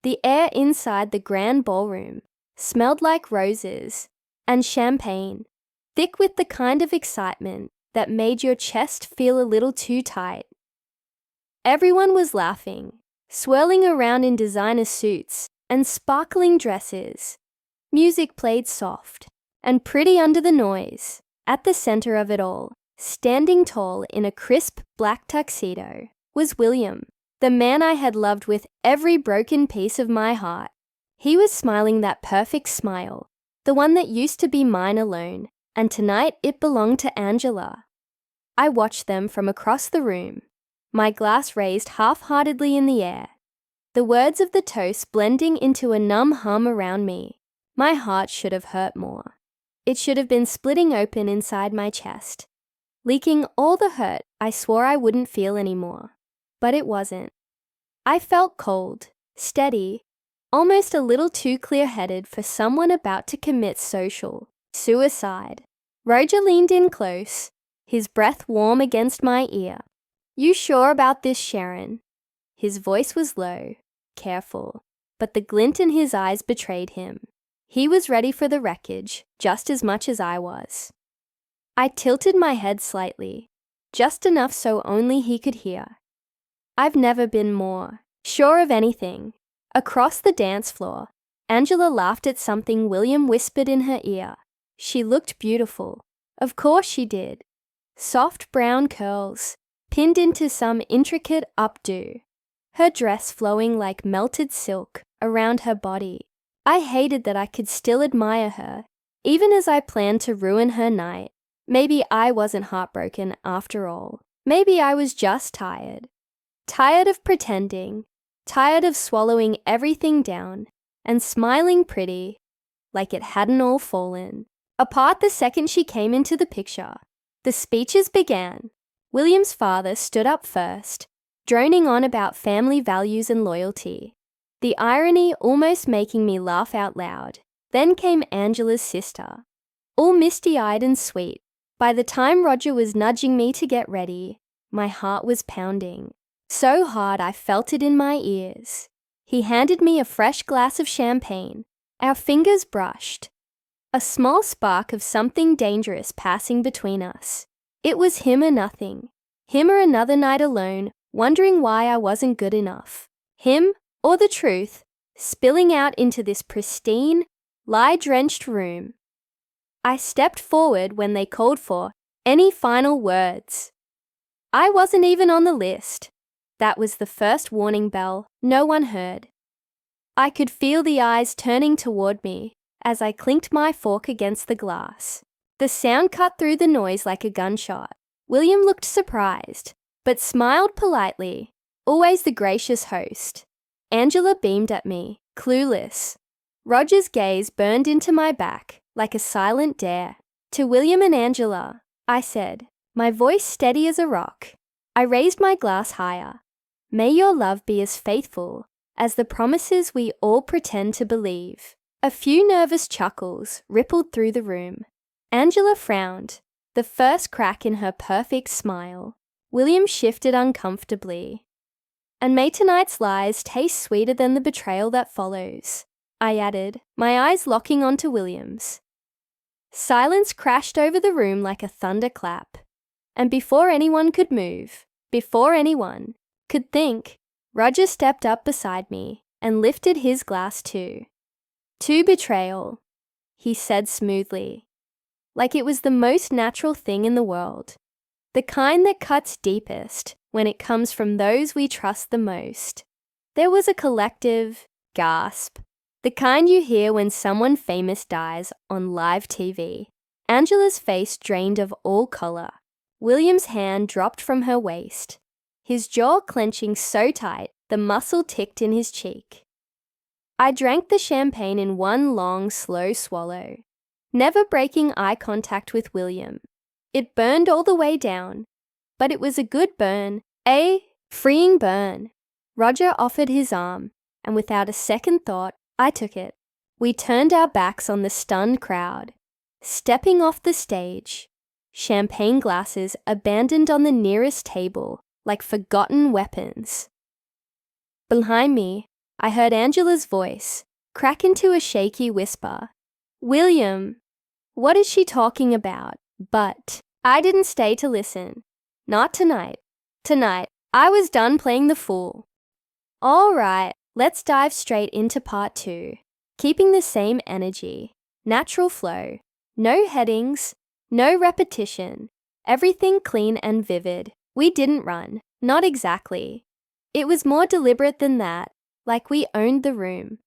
The air inside the grand ballroom smelled like roses and champagne, thick with the kind of excitement that made your chest feel a little too tight. Everyone was laughing, swirling around in designer suits and sparkling dresses. Music played soft and pretty under the noise. At the center of it all, standing tall in a crisp black tuxedo, was William, the man I had loved with every broken piece of my heart. He was smiling that perfect smile, the one that used to be mine alone, and tonight it belonged to Angela. I watched them from across the room, my glass raised half-heartedly in the air, the words of the toast blending into a numb hum around me. My heart should have hurt more. It should have been splitting open inside my chest, leaking all the hurt I swore I wouldn't feel anymore. But it wasn't. I felt cold, steady, almost a little too clear-headed for someone about to commit social suicide. Roger leaned in close, his breath warm against my ear. "You sure about this, Sharon?" His voice was low, careful, but the glint in his eyes betrayed him. He was ready for the wreckage just as much as I was. I tilted my head slightly, just enough so only he could hear. I've never been more sure of anything. Across the dance floor, Angela laughed at something William whispered in her ear. She looked beautiful. Of course she did. Soft brown curls, pinned into some intricate updo. Her dress flowing like melted silk around her body. I hated that I could still admire her, even as I planned to ruin her night. Maybe I wasn't heartbroken after all. Maybe I was just tired. Tired of pretending, tired of swallowing everything down and smiling pretty, like it hadn't all fallen apart the second she came into the picture. The speeches began. William's father stood up first, droning on about family values and loyalty, the irony almost making me laugh out loud. Then came Angela's sister, all misty-eyed and sweet. By the time Roger was nudging me to get ready, my heart was pounding. So hard I felt it in my ears. He handed me a fresh glass of champagne. Our fingers brushed. A small spark of something dangerous passing between us. It was him or nothing. Him or another night alone, wondering why I wasn't good enough. Him or the truth, spilling out into this pristine, lie-drenched room. I stepped forward when they called for any final words. I wasn't even on the list. That was the first warning bell no one heard. I could feel the eyes turning toward me as I clinked my fork against the glass. The sound cut through the noise like a gunshot. William looked surprised, but smiled politely, always the gracious host. Angela beamed at me, clueless. Roger's gaze burned into my back like a silent dare. "To William and Angela," I said, my voice steady as a rock. I raised my glass higher. "May your love be as faithful as the promises we all pretend to believe." A few nervous chuckles rippled through the room. Angela frowned, the first crack in her perfect smile. William shifted uncomfortably. "And may tonight's lies taste sweeter than the betrayal that follows," I added, my eyes locking onto William's. Silence crashed over the room like a thunderclap. And before anyone could move, before anyone could think, Roger stepped up beside me and lifted his glass too. "To Betrayal," he said smoothly, like it was the most natural thing in the world, the kind that cuts deepest when it comes from those we trust the most. There was a collective gasp, the kind you hear when someone famous dies on live TV. Angela's face drained of all color. William's hand dropped from her waist, his jaw clenching so tight the muscle ticked in his cheek. I drank the champagne in one long, slow swallow, never breaking eye contact with William. It burned all the way down, but it was a good burn, a freeing burn. Roger offered his arm, and without a second thought, I took it. We turned our backs on the stunned crowd, stepping off the stage, champagne glasses abandoned on the nearest table like forgotten weapons. Behind me, I heard Angela's voice crack into a shaky whisper. William, what is she talking about? But I didn't stay to listen. Not tonight. Tonight, I was done playing the fool. All right, let's dive straight into part 2. Keeping the same energy, natural flow, no headings, no repetition, everything clean and vivid. We didn't run, not exactly. It was more deliberate than that, like we owned the room.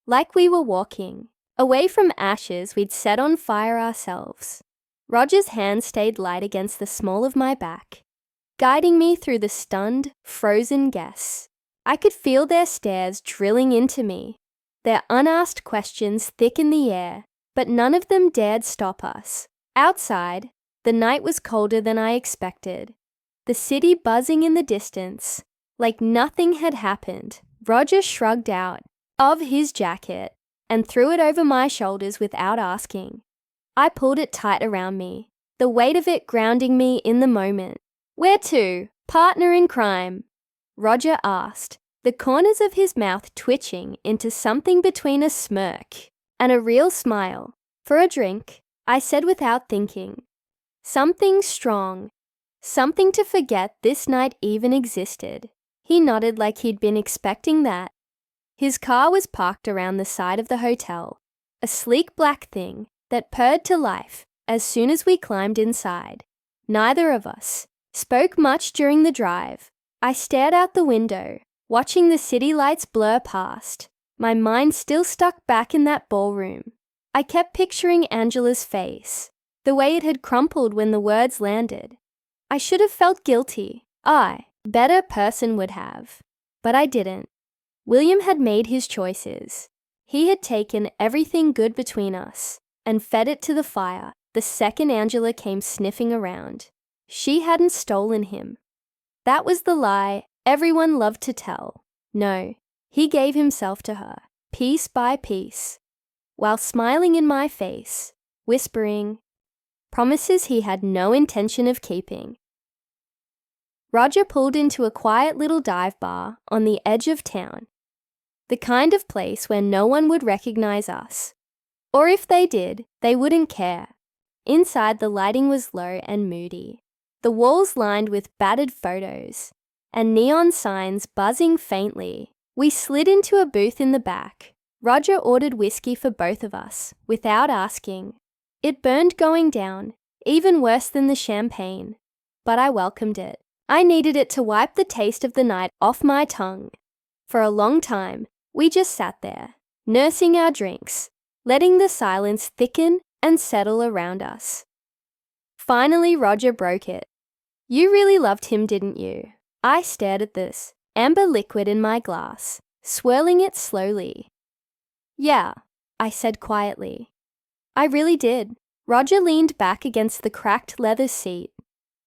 Like we were walking, away from ashes we'd set on fire ourselves. Roger's hand stayed light against the small of my back, guiding me through the stunned, frozen guests. I could feel their stares drilling into me, their unasked questions thick in the air, but none of them dared stop us. Outside, the night was colder than I expected, the city buzzing in the distance, like nothing had happened. Roger shrugged out of his jacket and threw it over my shoulders without asking. I pulled it tight around me, the weight of it grounding me in the moment. Where to, partner in crime? Roger asked, the corners of his mouth twitching into something between a smirk and a real smile. For a drink, I said without thinking. Something strong, something to forget this night even existed. He nodded like he'd been expecting that. His car was parked around the side of the hotel, a sleek black thing that purred to life as soon as we climbed inside. Neither of us spoke much during the drive. I stared out the window, watching the city lights blur past, my mind still stuck back in that ballroom. I kept picturing Angela's face, the way it had crumpled when the words landed. I should have felt guilty. I, better person, would have. But I didn't. William had made his choices. He had taken everything good between us and fed it to the fire the second Angela came sniffing around. She hadn't stolen him. That was the lie everyone loved to tell. No, he gave himself to her, piece by piece, while smiling in my face, whispering promises he had no intention of keeping. Roger pulled into a quiet little dive bar on the edge of town, the kind of place where no one would recognize us. Or if they did, they wouldn't care. Inside, the lighting was low and moody, the walls lined with battered photos, and neon signs buzzing faintly. We slid into a booth in the back. Roger ordered whiskey for both of us, without asking. It burned going down, even worse than the champagne, but I welcomed it. I needed it to wipe the taste of the night off my tongue. For a long time, we just sat there, nursing our drinks, letting the silence thicken and settle around us. Finally, Roger broke it. You really loved him, didn't you? I stared at this amber liquid in my glass, swirling it slowly. Yeah, I said quietly. I really did. Roger leaned back against the cracked leather seat,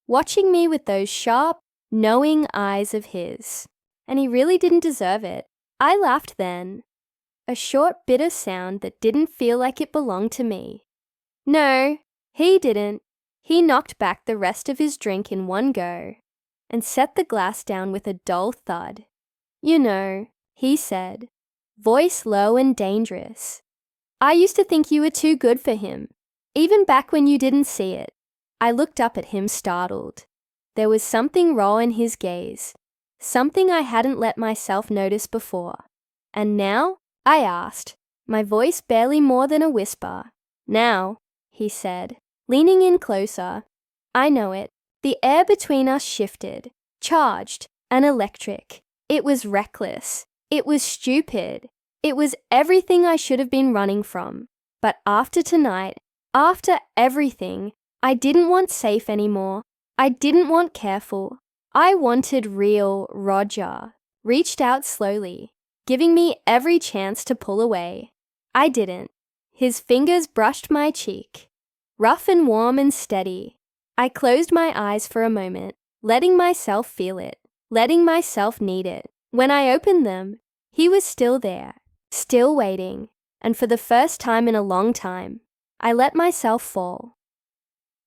watching me with those sharp, knowing eyes of his. And he really didn't deserve it. I laughed then, a short, bitter sound that didn't feel like it belonged to me. No, he didn't. He knocked back the rest of his drink in one go and set the glass down with a dull thud. You know, he said, voice low and dangerous. I used to think you were too good for him, even back when you didn't see it. I looked up at him startled. There was something raw in his gaze, something I hadn't let myself notice before. And now? I asked, my voice barely more than a whisper. Now, he said, leaning in closer. I know it. The air between us shifted, charged and electric. It was reckless. It was stupid. It was everything I should have been running from. But after tonight, after everything, I didn't want safe anymore. I didn't want careful. I wanted real Roger. Reached out slowly, giving me every chance to pull away. I didn't. His fingers brushed my cheek, rough and warm and steady. I closed my eyes for a moment, letting myself feel it, letting myself need it. When I opened them, he was still there, still waiting, and for the first time in a long time, I let myself fall.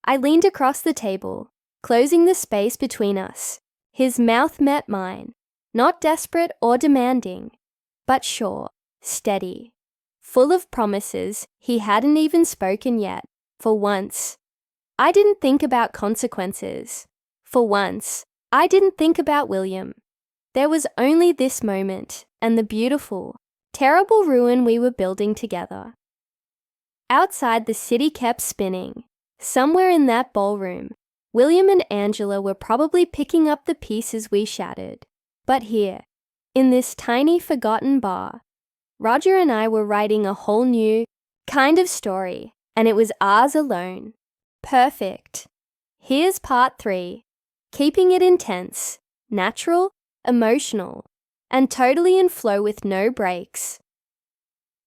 I leaned across the table, closing the space between us. His mouth met mine, not desperate or demanding, but sure, steady, full of promises he hadn't even spoken yet. For once, I didn't think about consequences. For once, I didn't think about William. There was only this moment and the beautiful, terrible ruin we were building together. Outside, the city kept spinning. Somewhere in that ballroom, William and Angela were probably picking up the pieces we shattered. But here, in this tiny forgotten bar, Roger and I were writing a whole new kind of story, and it was ours alone. Perfect. Here's part 3, keeping it intense, natural, emotional, and totally in flow with no breaks.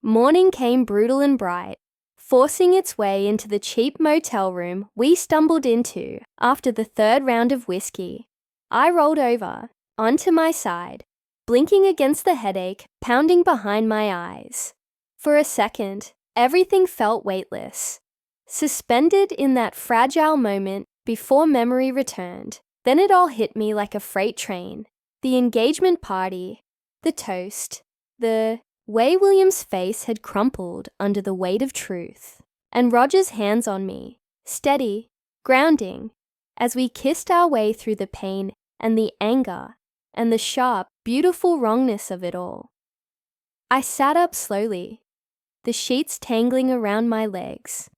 Morning came brutal and bright, forcing its way into the cheap motel room we stumbled into after the 3rd round of whiskey. I rolled over, onto my side, blinking against the headache pounding behind my eyes. For a second, everything felt weightless, suspended in that fragile moment before memory returned. Then it all hit me like a freight train. The engagement party, the toast, the way William's face had crumpled under the weight of truth, and Roger's hands on me, steady, grounding, as we kissed our way through the pain and the anger and the sharp, beautiful wrongness of it all. I sat up slowly, the sheets tangling around my legs.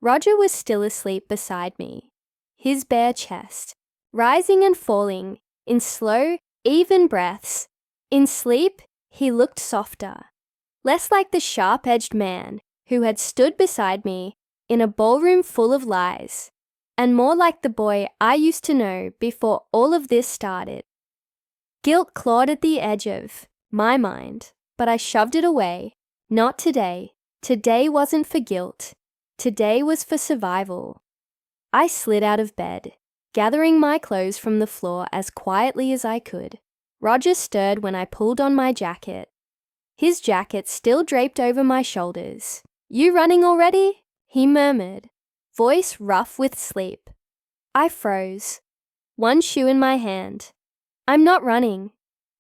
Roger was still asleep beside me, his bare chest, rising and falling in slow, even breaths. In sleep, he looked softer, less like the sharp-edged man who had stood beside me in a ballroom full of lies, and more like the boy I used to know before all of this started. Guilt clawed at the edge of my mind, but I shoved it away. Not today. Today wasn't for guilt. Today was for survival. I slid out of bed, gathering my clothes from the floor as quietly as I could. Roger stirred when I pulled on my jacket. His jacket still draped over my shoulders. "You running already?" he murmured, voice rough with sleep. I froze, one shoe in my hand. "I'm not running,"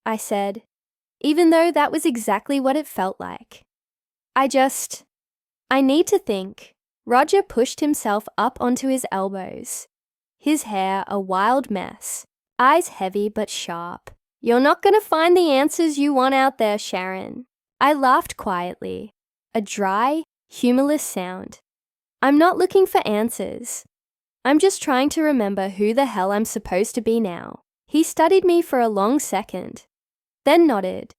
I said, even though that was exactly what it felt like. I need to think." Roger pushed himself up onto his elbows, his hair a wild mess, eyes heavy but sharp. "You're not going to find the answers you want out there, Sharon." I laughed quietly, a dry, humorless sound. "I'm not looking for answers. I'm just trying to remember who the hell I'm supposed to be now." He studied me for a long second, then nodded,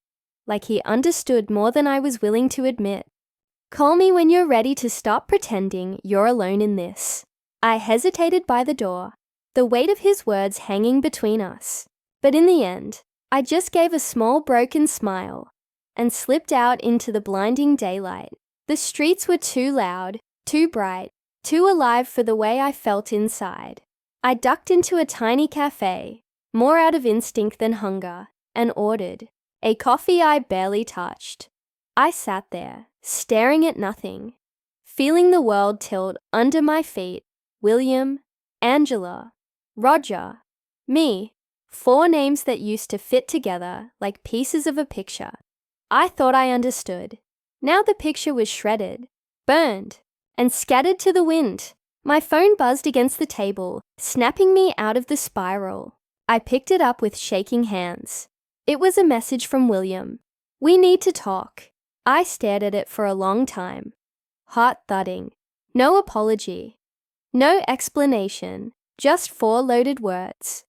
like he understood more than I was willing to admit. "Call me when you're ready to stop pretending you're alone in this." I hesitated by the door, the weight of his words hanging between us. But in the end, I just gave a small broken smile and slipped out into the blinding daylight. The streets were too loud, too bright, too alive for the way I felt inside. I ducked into a tiny cafe, more out of instinct than hunger, and ordered a coffee I barely touched. I sat there, staring at nothing, feeling the world tilt under my feet. William, Angela, Roger, me, 4 names that used to fit together like pieces of a picture. I thought I understood. Now the picture was shredded, burned, and scattered to the wind. My phone buzzed against the table, snapping me out of the spiral. I picked it up with shaking hands. It was a message from William. "We need to talk." I stared at it for a long time, heart thudding. No apology, no explanation, just 4 loaded words.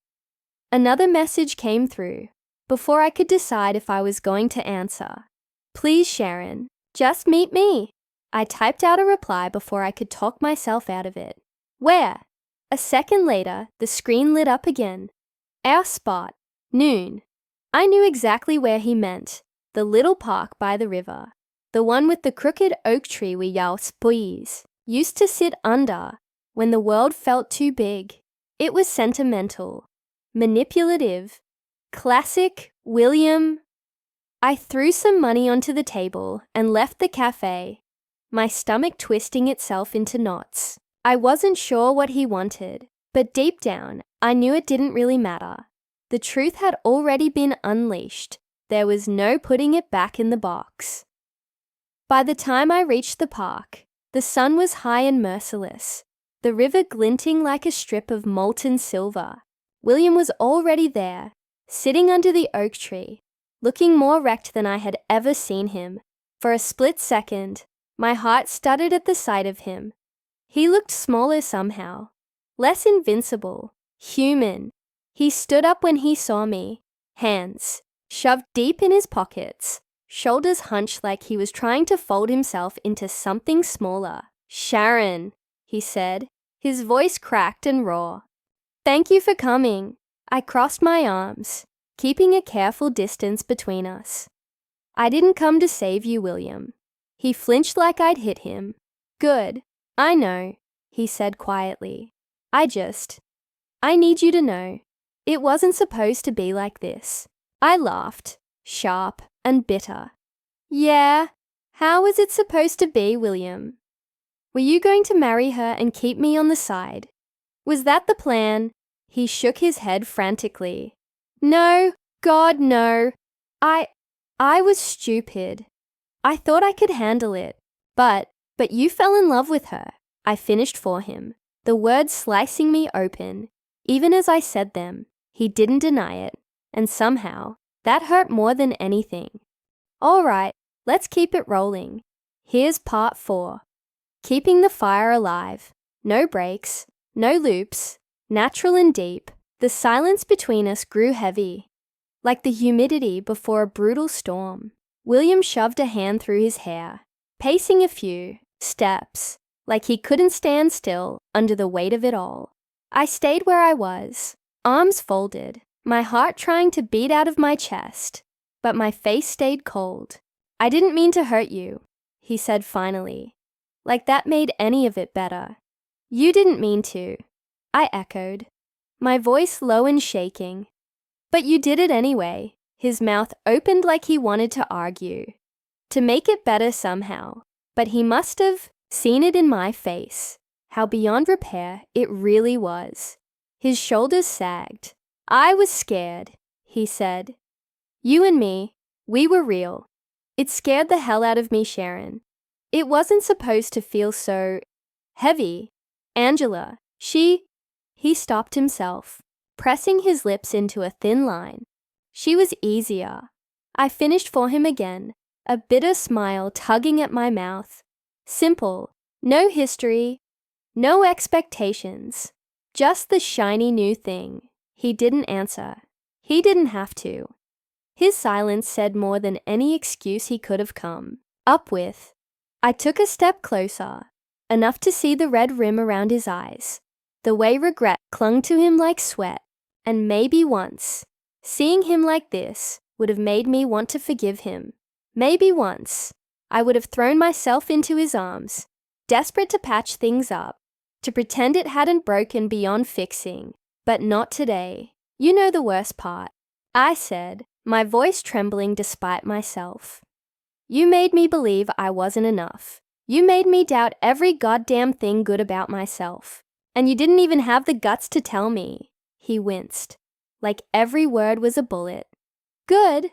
Another message came through before I could decide if I was going to answer. "Please, Sharon, just meet me." I typed out a reply before I could talk myself out of it. "Where?" A second later, the screen lit up again. "Our spot, noon." I knew exactly where he meant. The little park by the river. The one with the crooked oak tree we boys used to sit under when the world felt too big. It was sentimental, manipulative, classic William. I threw some money onto the table and left the cafe, my stomach twisting itself into knots. I wasn't sure what he wanted, but deep down, I knew it didn't really matter. The truth had already been unleashed. There was no putting it back in the box. By the time I reached the park, the sun was high and merciless, the river glinting like a strip of molten silver. William was already there, sitting under the oak tree, looking more wrecked than I had ever seen him. For a split second, my heart stuttered at the sight of him. He looked smaller somehow, less invincible, human. He stood up when he saw me, hands shoved deep in his pockets, shoulders hunched like he was trying to fold himself into something smaller. "Sharon," he said, his voice cracked and raw. "Thank you for coming." I crossed my arms, keeping a careful distance between us. "I didn't come to save you, William." He flinched like I'd hit him. "Good. I know," he said quietly. I need you to know, it wasn't supposed to be like this." I laughed, sharp and bitter. "Yeah? How was it supposed to be, William? Were you going to marry her and keep me on the side? Was that the plan?" He shook his head frantically. "No, God, no. I was stupid. I thought I could handle it. But you fell in love with her." I finished for him, the words slicing me open. Even as I said them, he didn't deny it, and somehow, that hurt more than anything. "All right, let's keep it rolling. Here's part 4. Keeping the fire alive. No breaks, no loops, natural and deep." The silence between us grew heavy, like the humidity before a brutal storm. William shoved a hand through his hair, pacing a few steps, like he couldn't stand still under the weight of it all. I stayed where I was, arms folded, my heart trying to beat out of my chest, but my face stayed cold. "I didn't mean to hurt you," he said finally, like that made any of it better. "You didn't mean to," I echoed, my voice low and shaking. "But you did it anyway." His mouth opened like he wanted to argue, to make it better somehow, but he must have seen it in my face, how beyond repair it really was. His shoulders sagged. "I was scared," he said. "You and me, we were real. It scared the hell out of me, Sharon. It wasn't supposed to feel so heavy. Angela, He stopped himself, pressing his lips into a thin line. "She was easier." I finished for him again, a bitter smile tugging at my mouth. Simple, no history, no expectations, just the shiny new thing. He didn't answer. He didn't have to. His silence said more than any excuse he could have come up with. I took a step closer, enough to see the red rim around his eyes, the way regret clung to him like sweat, and maybe once, seeing him like this would have made me want to forgive him. Maybe once, I would have thrown myself into his arms, desperate to patch things up, to pretend it hadn't broken beyond fixing. But not today. "You know the worst part," I said, my voice trembling despite myself. "You made me believe I wasn't enough. You made me doubt every goddamn thing good about myself. And you didn't even have the guts to tell me." He winced, like every word was a bullet. "Good.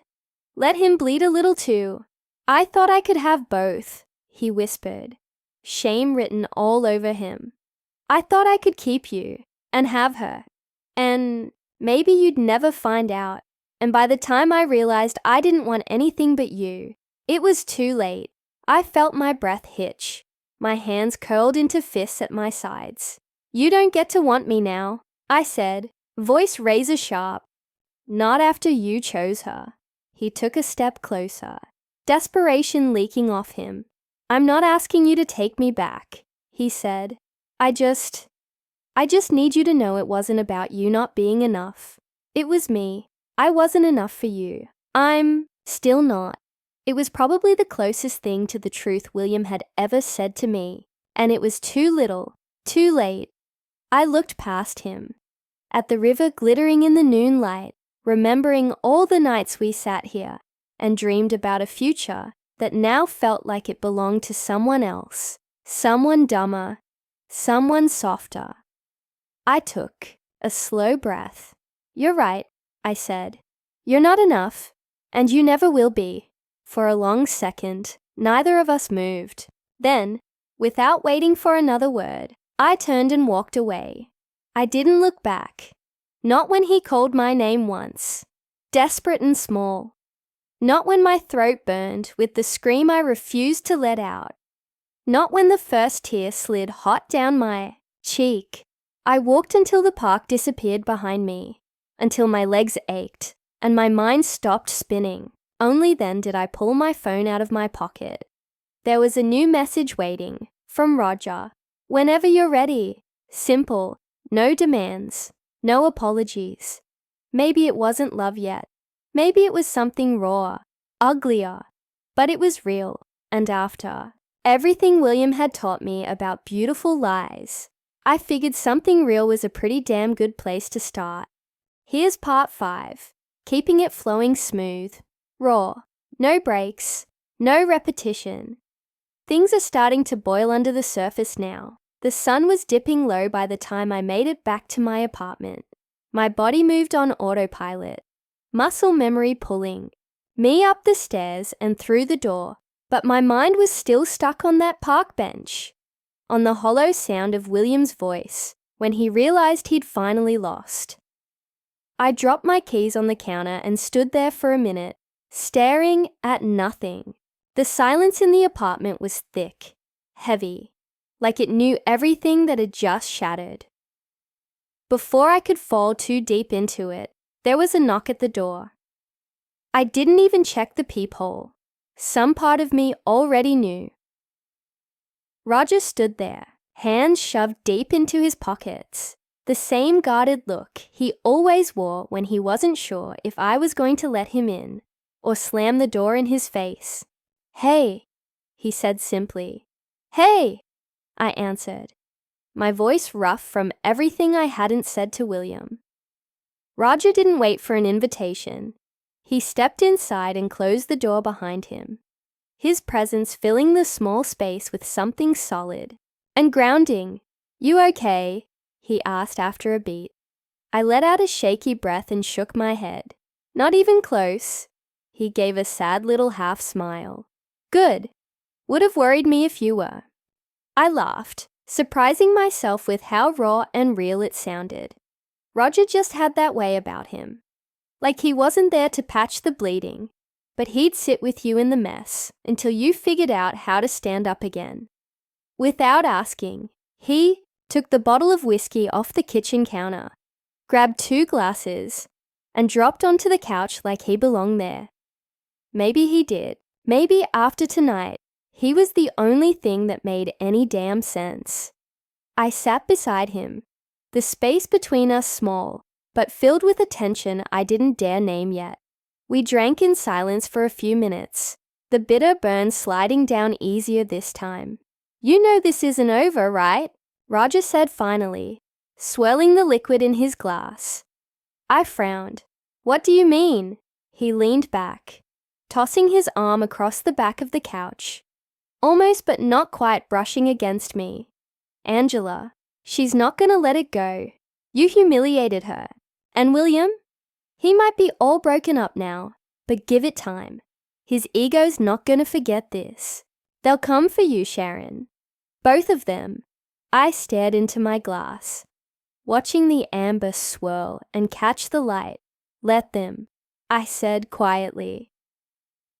Let him bleed a little too. I thought I could have both," he whispered, shame written all over him. "I thought I could keep you, and have her, and maybe you'd never find out. And by the time I realized I didn't want anything but you, it was too late." I felt my breath hitch, my hands curled into fists at my sides. "You don't get to want me now," I said, voice razor sharp. "Not after you chose her." He took a step closer, desperation leaking off him. "I'm not asking you to take me back," he said. I just need you to know it wasn't about you not being enough. It was me. I wasn't enough for you. I'm still not." It was probably the closest thing to the truth William had ever said to me, and it was too little, too late. I looked past him, at the river glittering in the noon light, remembering all the nights we sat here and dreamed about a future that now felt like it belonged to someone else, someone dumber, someone softer. I took a slow breath. "You're right," I said. "You're not enough. And you never will be. For a long second, neither of us moved. Then, without waiting for another word, I turned and walked away. I didn't look back. Not when he called my name once, desperate and small. Not when my throat burned with the scream I refused to let out. Not when the first tear slid hot down my cheek. I walked until the park disappeared behind me, until my legs ached and my mind stopped spinning. Only then did I pull my phone out of my pocket. There was a new message waiting, from Roger. Whenever you're ready. Simple, no demands, no apologies. Maybe it wasn't love yet. Maybe it was something raw, uglier. But it was real, and after everything William had taught me about beautiful lies, I figured something real was a pretty damn good place to start. Here's part 5, keeping it flowing smooth, raw, no breaks, no repetition. Things are starting to boil under the surface now. The sun was dipping low by the time I made it back to my apartment. My body moved on autopilot, muscle memory pulling me up the stairs and through the door, but my mind was still stuck on that park bench, on the hollow sound of William's voice when he realized he'd finally lost. I dropped my keys on the counter and stood there for a minute, staring at nothing. The silence in the apartment was thick, heavy, like it knew everything that had just shattered. Before I could fall too deep into it, there was a knock at the door. I didn't even check the peephole. Some part of me already knew. Roger stood there, hands shoved deep into his pockets, the same guarded look he always wore when he wasn't sure if I was going to let him in or slam the door in his face. "Hey," he said simply. "Hey," I answered, my voice rough from everything I hadn't said to William. Roger didn't wait for an invitation. He stepped inside and closed the door behind him, his presence filling the small space with something solid and grounding. "You okay?" he asked after a beat. I let out a shaky breath and shook my head. "Not even close." He gave a sad little half smile. "Good. Would have worried me if you were." I laughed, surprising myself with how raw and real it sounded. Roger just had that way about him. Like he wasn't there to patch the bleeding, but he'd sit with you in the mess until you figured out how to stand up again. Without asking, he took the bottle of whiskey off the kitchen counter, grabbed 2 glasses, and dropped onto the couch like he belonged there. Maybe he did. Maybe after tonight, he was the only thing that made any damn sense. I sat beside him, the space between us small, but filled with a tension I didn't dare name yet. We drank in silence for a few minutes, the bitter burn sliding down easier this time. "You know this isn't over, right?" Roger said finally, swirling the liquid in his glass. I frowned. "What do you mean?" He leaned back, tossing his arm across the back of the couch, almost but not quite brushing against me. "Angela, she's not gonna let it go. You humiliated her. And William? He might be all broken up now, but give it time. His ego's not gonna forget this. They'll come for you, Sharon. Both of them." I stared into my glass, watching the amber swirl and catch the light. "Let them," I said quietly.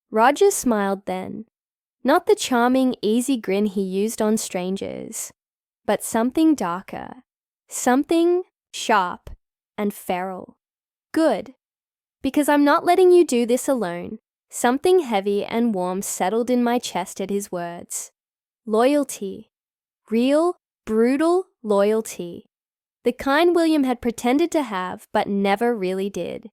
Roger smiled then. Not the charming, easy grin he used on strangers, but something darker, something sharp and feral. "Good, because I'm not letting you do this alone." Something heavy and warm settled in my chest at his words. Loyalty. Real, brutal loyalty. The kind William had pretended to have but never really did.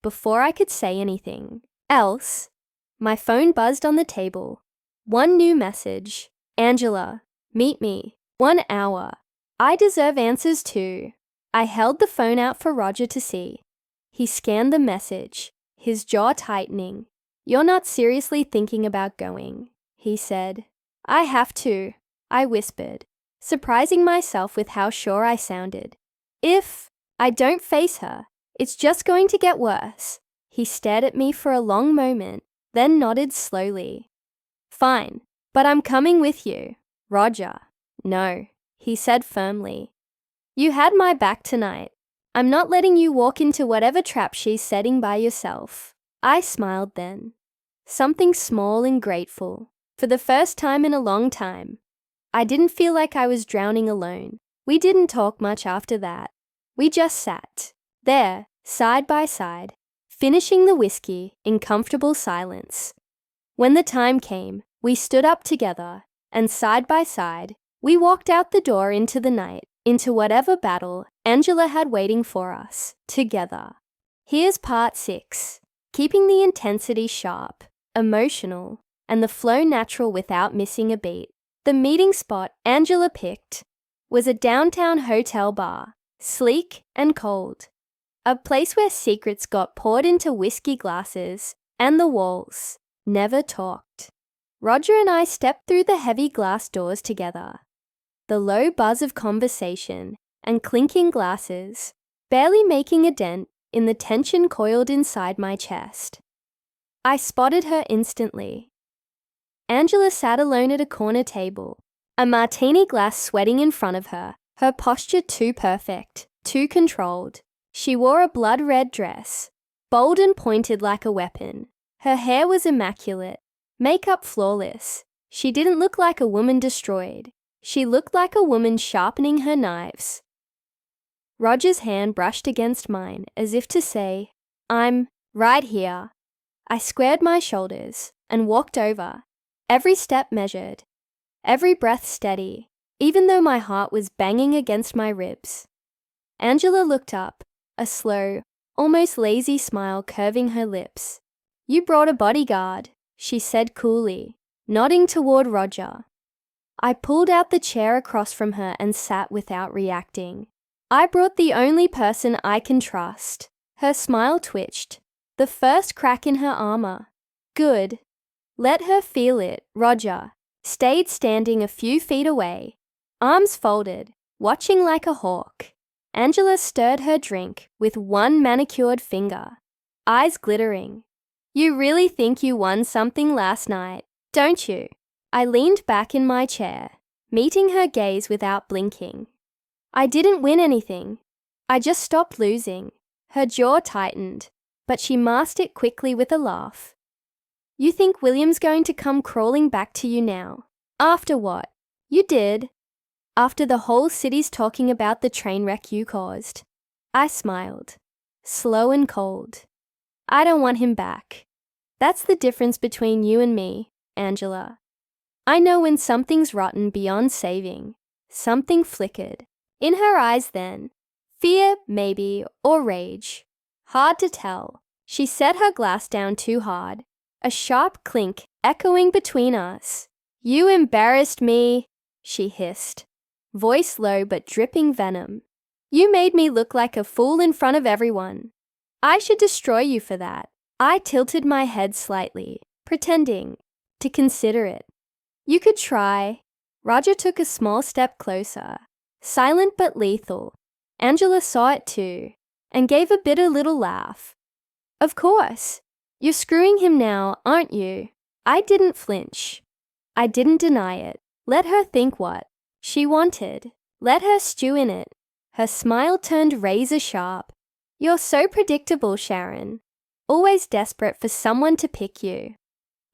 Before I could say anything else, my phone buzzed on the table. One new message. "Angela, meet me. 1 hour. I deserve answers too." I held the phone out for Roger to see. He scanned the message, his jaw tightening. "You're not seriously thinking about going," he said. "I have to," I whispered, surprising myself with how sure I sounded. "If I don't face her, it's just going to get worse." He stared at me for a long moment, then nodded slowly. Fine, but I'm coming with you. Roger. No, he said firmly. You had my back tonight. I'm not letting you walk into whatever trap she's setting by yourself. I smiled then. Something small and grateful. For the first time in a long time. I didn't feel like I was drowning alone. We didn't talk much after that. We just sat there, side by side, finishing the whiskey in comfortable silence. When the time came, we stood up together, and side by side, we walked out the door into the night, into whatever battle Angela had waiting for us, together. Here's part 6. Keeping the intensity sharp, emotional, and the flow natural without missing a beat. The meeting spot Angela picked was a downtown hotel bar, sleek and cold. A place where secrets got poured into whiskey glasses, and the walls never talked. Roger and I stepped through the heavy glass doors together. The low buzz of conversation and clinking glasses barely making a dent in the tension coiled inside my chest. I spotted her instantly. Angela sat alone at a corner table, a martini glass sweating in front of her, her posture too perfect, too controlled. She wore a blood-red dress, bold and pointed like a weapon. Her hair was immaculate, makeup flawless. She didn't look like a woman destroyed. She looked like a woman sharpening her knives. Roger's hand brushed against mine as if to say, I'm right here. I squared my shoulders and walked over, every step measured, every breath steady, even though my heart was banging against my ribs. Angela looked up, a slow, almost lazy smile curving her lips. You brought a bodyguard, she said coolly, nodding toward Roger. I pulled out the chair across from her and sat without reacting. I brought the only person I can trust. Her smile twitched, the first crack in her armor. Good. Let her feel it, Roger. Stayed standing a few feet away, arms folded, watching like a hawk. Angela stirred her drink with one manicured finger, eyes glittering. You really think you won something last night, don't you? I leaned back in my chair, meeting her gaze without blinking. I didn't win anything. I just stopped losing. Her jaw tightened, but she masked it quickly with a laugh. You think William's going to come crawling back to you now? After what? You did. After the whole city's talking about the train wreck you caused. I smiled, slow and cold. I don't want him back. That's the difference between you and me, Angela. I know when something's rotten beyond saving. Something flickered. In her eyes then. Fear, maybe, or rage. Hard to tell. She set her glass down too hard. A sharp clink echoing between us. You embarrassed me, she hissed. Voice low but dripping venom. You made me look like a fool in front of everyone. I should destroy you for that. I tilted my head slightly, pretending to consider it. You could try. Roger took a small step closer, silent but lethal. Angela saw it too, and gave a bitter little laugh. Of course. You're screwing him now, aren't you? I didn't flinch. I didn't deny it. Let her think what she wanted. Let her stew in it. Her smile turned razor sharp. You're so predictable, Sharon. Always desperate for someone to pick you.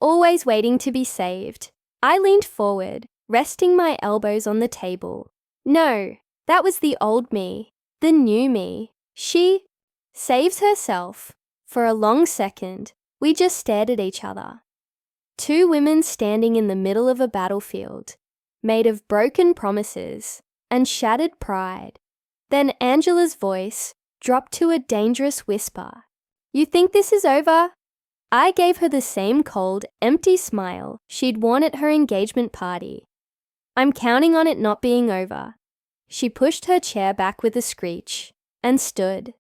Always waiting to be saved. I leaned forward, resting my elbows on the table. No, that was the old me, the new me. She saves herself. For a long second, we just stared at each other. Two women standing in the middle of a battlefield, made of broken promises and shattered pride. Then Angela's voice dropped to a dangerous whisper. You think this is over? I gave her the same cold, empty smile she'd worn at her engagement party. I'm counting on it not being over. She pushed her chair back with a screech and stood,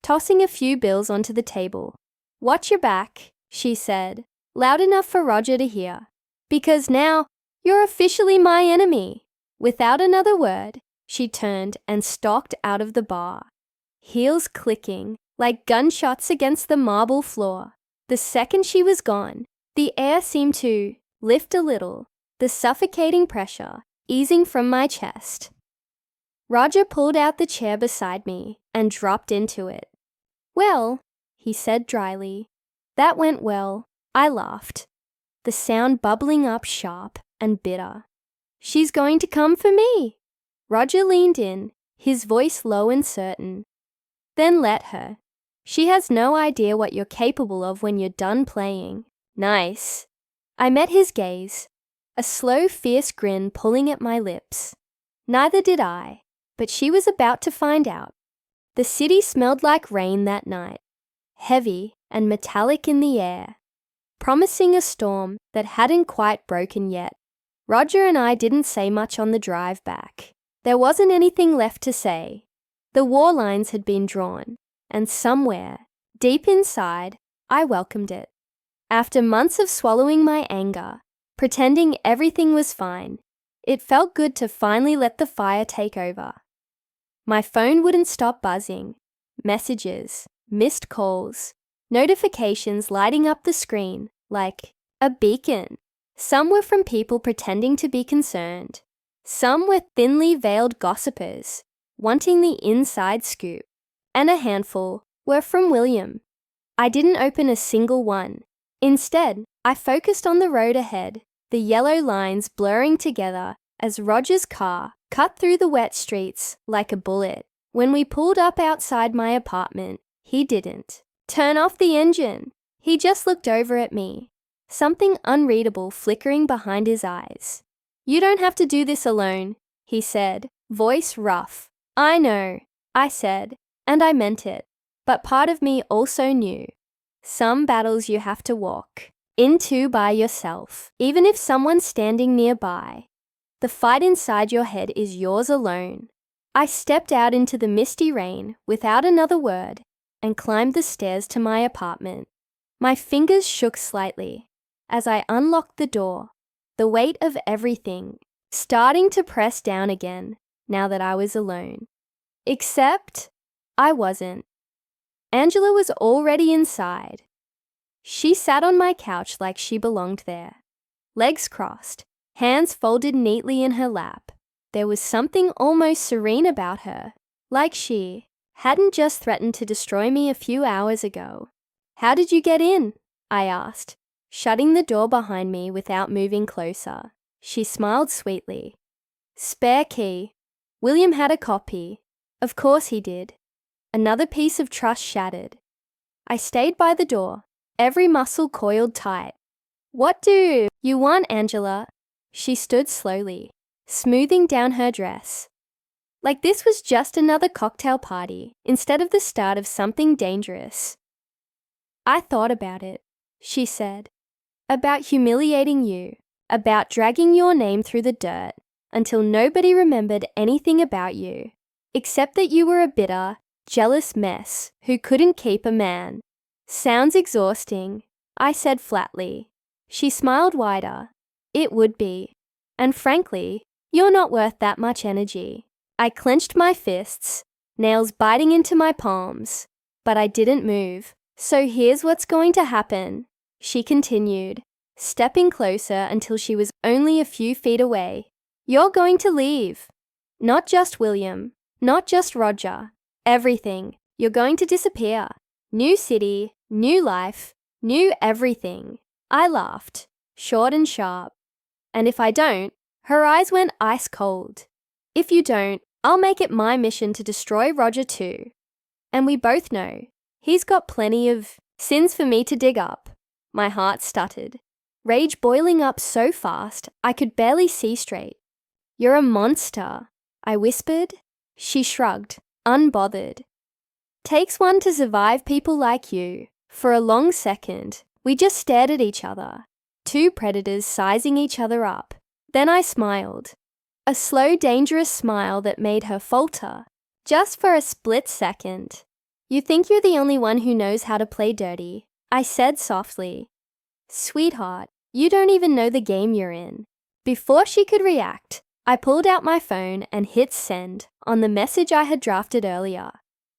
tossing a few bills onto the table. Watch your back, she said, loud enough for Roger to hear. Because now, you're officially my enemy. Without another word, she turned and stalked out of the bar. Heels clicking, like gunshots against the marble floor. The second she was gone, the air seemed to lift a little, the suffocating pressure easing from my chest. Roger pulled out the chair beside me and dropped into it. "Well," he said dryly. "That went well." I laughed, the sound bubbling up sharp and bitter. "She's going to come for me." Roger leaned in, his voice low and certain. "Then let her. She has no idea what you're capable of when you're done playing." "Nice." I met his gaze, a slow, fierce grin pulling at my lips. Neither did I, but she was about to find out. The city smelled like rain that night, heavy and metallic in the air, promising a storm that hadn't quite broken yet. Roger and I didn't say much on the drive back. There wasn't anything left to say. The war lines had been drawn, and somewhere, deep inside, I welcomed it. After months of swallowing my anger, pretending everything was fine, it felt good to finally let the fire take over. My phone wouldn't stop buzzing. Messages, missed calls, notifications lighting up the screen like a beacon. Some were from people pretending to be concerned. Some were thinly veiled gossipers, wanting the inside scoop. And a handful were from William. I didn't open a single one. Instead, I focused on the road ahead, the yellow lines blurring together as Roger's car cut through the wet streets like a bullet. When we pulled up outside my apartment, he didn't turn off the engine. He just looked over at me, something unreadable flickering behind his eyes. "You don't have to do this alone," he said, voice rough. "I know," I said, and I meant it. But part of me also knew. Some battles you have to walk into by yourself, even if someone's standing nearby. The fight inside your head is yours alone. I stepped out into the misty rain without another word and climbed the stairs to my apartment. My fingers shook slightly as I unlocked the door, the weight of everything starting to press down again now that I was alone. Except I wasn't. Angela was already inside. She sat on my couch like she belonged there, legs crossed, hands folded neatly in her lap. There was something almost serene about her, like she hadn't just threatened to destroy me a few hours ago. "How did you get in?" I asked, shutting the door behind me without moving closer. She smiled sweetly. "Spare key. William had a copy. Of course he did." Another piece of trust shattered. I stayed by the door, every muscle coiled tight. "What do you want, Angela?" She stood slowly, smoothing down her dress. Like this was just another cocktail party instead of the start of something dangerous. "I thought about it," she said. "About humiliating you, about dragging your name through the dirt until nobody remembered anything about you, except that you were a bitter, jealous mess who couldn't keep a man." "Sounds exhausting," I said flatly. She smiled wider. "It would be. And frankly, you're not worth that much energy." I clenched my fists, nails biting into my palms, but I didn't move. "So here's what's going to happen," she continued, stepping closer until she was only a few feet away. "You're going to leave. Not just William, not just Roger. Everything. You're going to disappear. New city, new life, new everything." I laughed, short and sharp. "And if I don't," her eyes went ice cold. "If you don't, I'll make it my mission to destroy Roger too. And we both know he's got plenty of sins for me to dig up." My heart stuttered, rage boiling up so fast I could barely see straight. "You're a monster," I whispered. She shrugged, unbothered. "Takes one to survive people like you." For a long second, we just stared at each other, two predators sizing each other up. Then I smiled, a slow, dangerous smile that made her falter, just for a split second. "You think you're the only one who knows how to play dirty," I said softly. "Sweetheart, you don't even know the game you're in." Before she could react, I pulled out my phone and hit send on the message I had drafted earlier.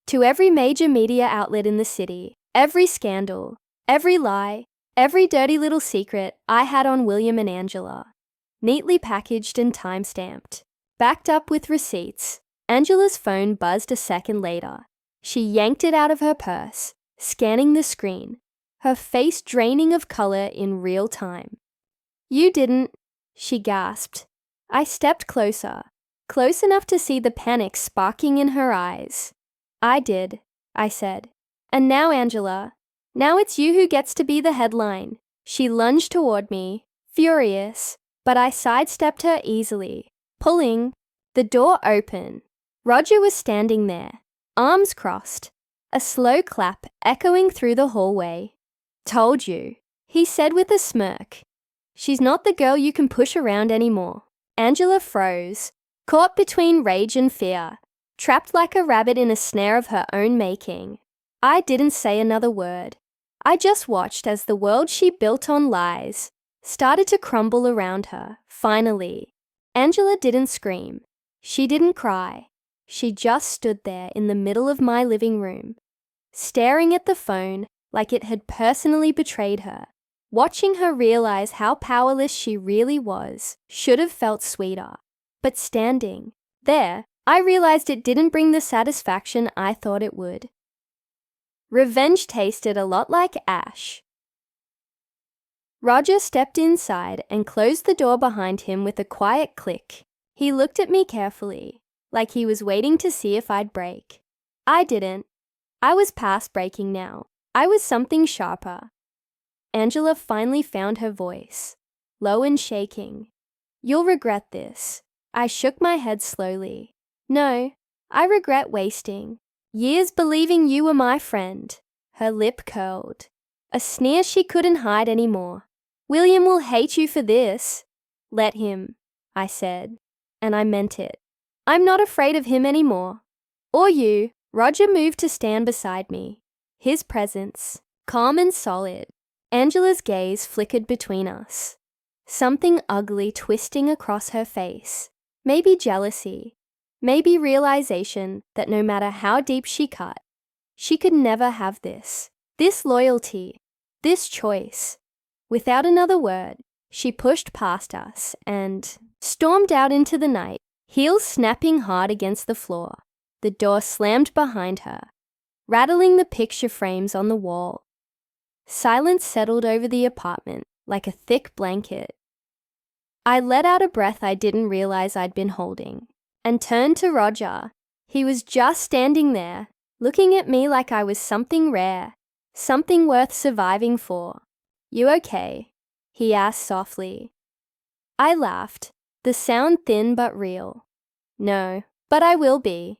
To every major media outlet in the city, every scandal, every lie, every dirty little secret I had on William and Angela. Neatly packaged and time-stamped. Backed up with receipts. Angela's phone buzzed a second later. She yanked it out of her purse, scanning the screen, her face draining of color in real time. "You didn't," she gasped. I stepped closer, close enough to see the panic sparking in her eyes. "I did," I said. "And now, Angela, now it's you who gets to be the headline." She lunged toward me, furious, but I sidestepped her easily, pulling. The door open. Roger was standing there, arms crossed, a slow clap echoing through the hallway. "Told you," he said with a smirk. "She's not the girl you can push around anymore." Angela froze, caught between rage and fear, trapped like a rabbit in a snare of her own making. I didn't say another word. I just watched as the world she built on lies started to crumble around her, finally. Angela didn't scream. She didn't cry. She just stood there in the middle of my living room, staring at the phone like it had personally betrayed her. Watching her realize how powerless she really was should have felt sweeter. But standing there, I realized it didn't bring the satisfaction I thought it would. Revenge tasted a lot like ash. Roger stepped inside and closed the door behind him with a quiet click. He looked at me carefully, like he was waiting to see if I'd break. I didn't. I was past breaking now. I was something sharper. Angela finally found her voice, low and shaking. "You'll regret this." I shook my head slowly. "No, I regret wasting years believing you were my friend." Her lip curled, a sneer she couldn't hide anymore. "William will hate you for this." "Let him," I said, and I meant it. "I'm not afraid of him anymore. Or you." Roger moved to stand beside me, his presence calm and solid. Angela's gaze flickered between us, something ugly twisting across her face. Maybe jealousy, maybe realization that no matter how deep she cut, she could never have this loyalty, this choice. Without another word, she pushed past us and stormed out into the night, heels snapping hard against the floor. The door slammed behind her, rattling the picture frames on the wall. Silence settled over the apartment like a thick blanket. I let out a breath I didn't realize I'd been holding, and turned to Roger. He was just standing there, looking at me like I was something rare, something worth surviving for. "You okay?" he asked softly. I laughed, the sound thin but real. "No, but I will be."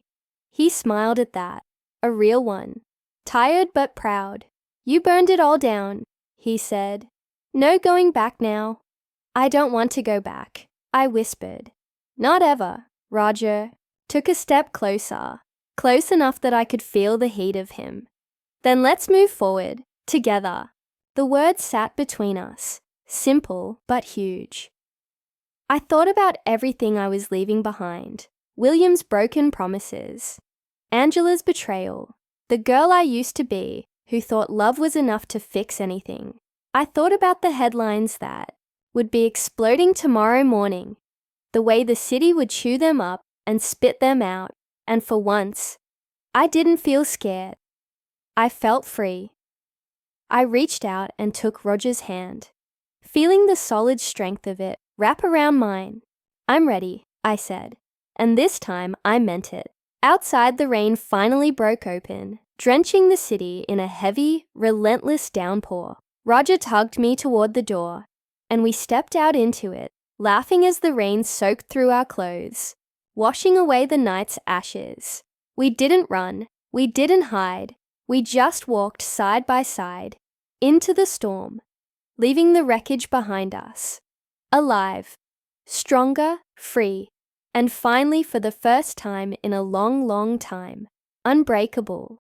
He smiled at that, a real one, tired but proud. "You burned it all down," he said. "No going back now." "I don't want to go back," I whispered. "Not ever." Roger took a step closer, close enough that I could feel the heat of him. "Then let's move forward, together." The words sat between us, simple but huge. I thought about everything I was leaving behind. William's broken promises, Angela's betrayal, the girl I used to be who thought love was enough to fix anything. I thought about the headlines that would be exploding tomorrow morning, the way the city would chew them up and spit them out, and for once, I didn't feel scared. I felt free. I reached out and took Roger's hand, feeling the solid strength of it wrap around mine. "I'm ready," I said, and this time I meant it. Outside, the rain finally broke open, drenching the city in a heavy, relentless downpour. Roger tugged me toward the door, and we stepped out into it, laughing as the rain soaked through our clothes, washing away the night's ashes. We didn't run, we didn't hide, we just walked side by side, into the storm, leaving the wreckage behind us. Alive, stronger, free, and finally, for the first time in a long, long time, unbreakable.